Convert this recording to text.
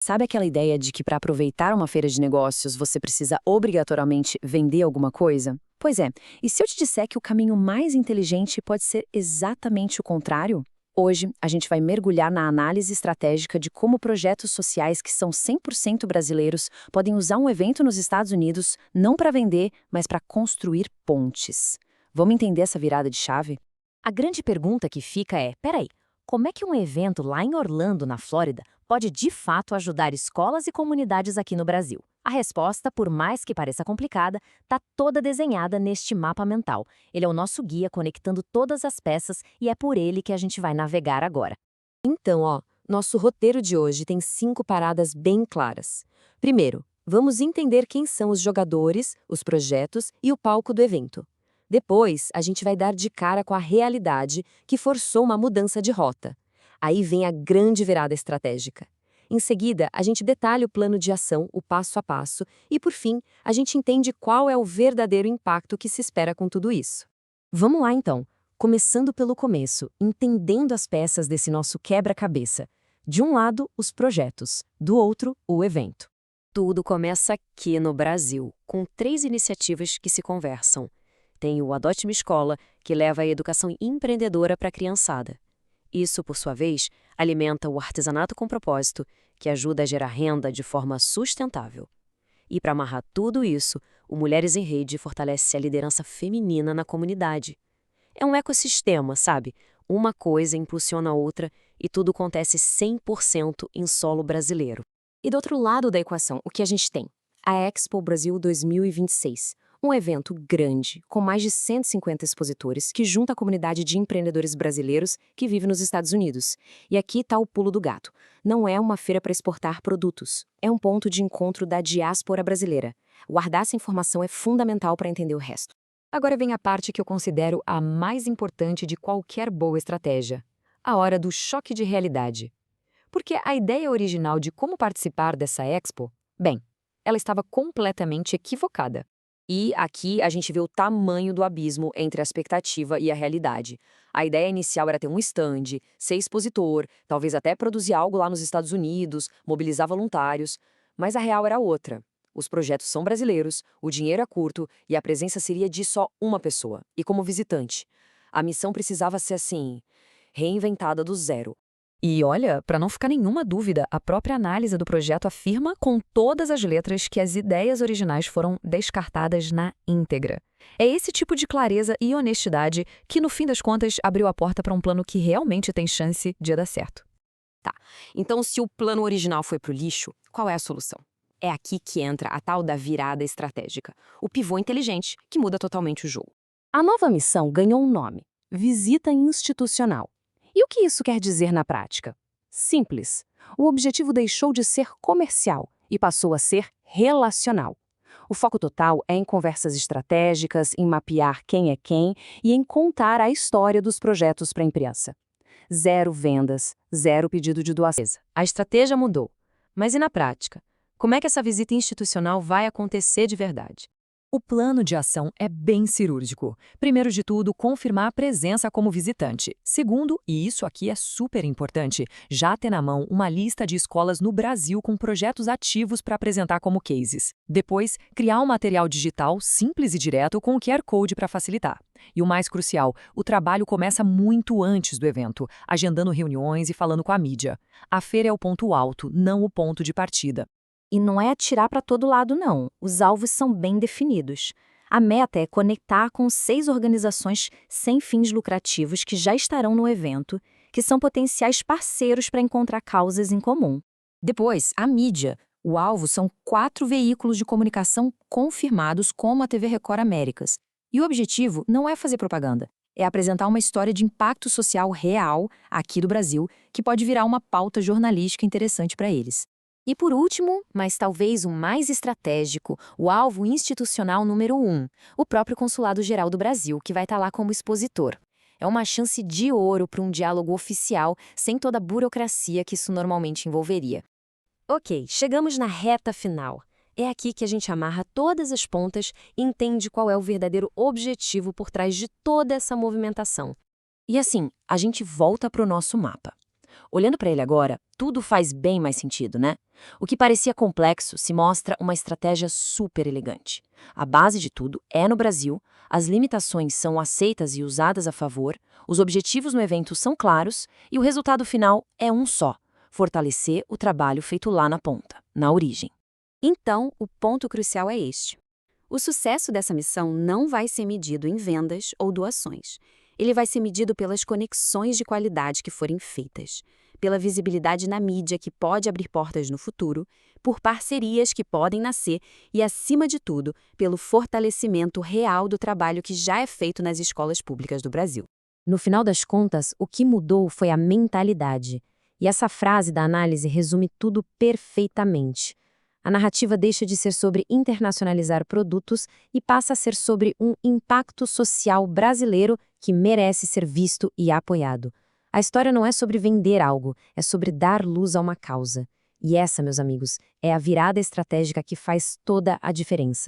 Sabe aquela ideia de que para aproveitar uma feira de negócios você precisa obrigatoriamente vender alguma coisa? Pois é, e se eu te disser que o caminho mais inteligente pode ser exatamente o contrário? Hoje, a gente vai mergulhar na análise estratégica de como projetos sociais que são 100% brasileiros podem usar um evento nos Estados Unidos não para vender, mas para construir pontes. Vamos entender essa virada de chave? A grande pergunta que fica é: peraí, como é que um evento lá em Orlando, na Flórida, pode de fato ajudar escolas e comunidades aqui no Brasil? A resposta, por mais que pareça complicada, está toda desenhada neste mapa mental. Ele é o nosso guia conectando todas as peças e é por ele que a gente vai navegar agora. Então, nosso roteiro de hoje tem 5 paradas bem claras. Primeiro, vamos entender quem são os jogadores, os projetos e o palco do evento. Depois, a gente vai dar de cara com a realidade que forçou uma mudança de rota. Aí vem a grande virada estratégica. Em seguida, a gente detalha o plano de ação, o passo a passo, e por fim, a gente entende qual é o verdadeiro impacto que se espera com tudo isso. Vamos lá então, começando pelo começo, entendendo as peças desse nosso quebra-cabeça. De um lado, os projetos, do outro, o evento. Tudo começa aqui no Brasil, com 3 iniciativas que se conversam. Tem o Adote Uma Escola, que leva a educação empreendedora para a criançada. Isso, por sua vez, alimenta o artesanato com propósito, que ajuda a gerar renda de forma sustentável. E para amarrar tudo isso, o Mulheres em Rede fortalece a liderança feminina na comunidade. É um ecossistema, sabe? Uma coisa impulsiona a outra e tudo acontece 100% em solo brasileiro. E do outro lado da equação, o que a gente tem? A Expo Brasil 2026. Um evento grande, com mais de 150 expositores, que junta a comunidade de empreendedores brasileiros que vive nos Estados Unidos. E aqui está o pulo do gato. Não é uma feira para exportar produtos. É um ponto de encontro da diáspora brasileira. Guardar essa informação é fundamental para entender o resto. Agora vem a parte que eu considero a mais importante de qualquer boa estratégia. A hora do choque de realidade. Porque a ideia original de como participar dessa Expo, bem, ela estava completamente equivocada. E aqui a gente vê o tamanho do abismo entre a expectativa e a realidade. A ideia inicial era ter um stand, ser expositor, talvez até produzir algo lá nos Estados Unidos, mobilizar voluntários. Mas a real era outra. Os projetos são brasileiros, o dinheiro é curto e a presença seria de só uma pessoa, e como visitante. A missão precisava ser assim, reinventada do zero. E olha, para não ficar nenhuma dúvida, a própria análise do projeto afirma com todas as letras que as ideias originais foram descartadas na íntegra. É esse tipo de clareza e honestidade que, no fim das contas, abriu a porta para um plano que realmente tem chance de dar certo. Tá, então se o plano original foi pro lixo, qual é a solução? É aqui que entra a tal da virada estratégica, o pivô inteligente, que muda totalmente o jogo. A nova missão ganhou um nome: Visita Institucional. E o que isso quer dizer na prática? Simples. O objetivo deixou de ser comercial e passou a ser relacional. O foco total é em conversas estratégicas, em mapear quem é quem e em contar a história dos projetos para a imprensa. Zero vendas, zero pedido de doação. A estratégia mudou. Mas e na prática? Como é que essa visita institucional vai acontecer de verdade? O plano de ação é bem cirúrgico. Primeiro de tudo, confirmar a presença como visitante. Segundo, e isso aqui é super importante, já ter na mão uma lista de escolas no Brasil com projetos ativos para apresentar como cases. Depois, criar um material digital simples e direto com o QR Code para facilitar. E o mais crucial, o trabalho começa muito antes do evento, agendando reuniões e falando com a mídia. A feira é o ponto alto, não o ponto de partida. E não é atirar para todo lado, não. Os alvos são bem definidos. A meta é conectar com 6 organizações sem fins lucrativos que já estarão no evento, que são potenciais parceiros para encontrar causas em comum. Depois, a mídia. O alvo são 4 veículos de comunicação confirmados, como a TV Record Américas. E o objetivo não é fazer propaganda, é apresentar uma história de impacto social real aqui do Brasil, que pode virar uma pauta jornalística interessante para eles. E por último, mas talvez o mais estratégico, o alvo institucional número 1, o próprio Consulado-Geral do Brasil, que vai estar lá como expositor. É uma chance de ouro para um diálogo oficial, sem toda a burocracia que isso normalmente envolveria. Ok, chegamos na reta final. É aqui que a gente amarra todas as pontas e entende qual é o verdadeiro objetivo por trás de toda essa movimentação. E assim, a gente volta para o nosso mapa. Olhando para ele agora, tudo faz bem mais sentido, né? O que parecia complexo se mostra uma estratégia super elegante. A base de tudo é no Brasil, as limitações são aceitas e usadas a favor, os objetivos no evento são claros e o resultado final é um só: fortalecer o trabalho feito lá na ponta, na origem. Então, o ponto crucial é este. O sucesso dessa missão não vai ser medido em vendas ou doações. Ele vai ser medido pelas conexões de qualidade que forem feitas, pela visibilidade na mídia que pode abrir portas no futuro, por parcerias que podem nascer e, acima de tudo, pelo fortalecimento real do trabalho que já é feito nas escolas públicas do Brasil. No final das contas, o que mudou foi a mentalidade. E essa frase da análise resume tudo perfeitamente. A narrativa deixa de ser sobre internacionalizar produtos e passa a ser sobre um impacto social brasileiro que merece ser visto e apoiado. A história não é sobre vender algo, é sobre dar luz a uma causa. E essa, meus amigos, é a virada estratégica que faz toda a diferença.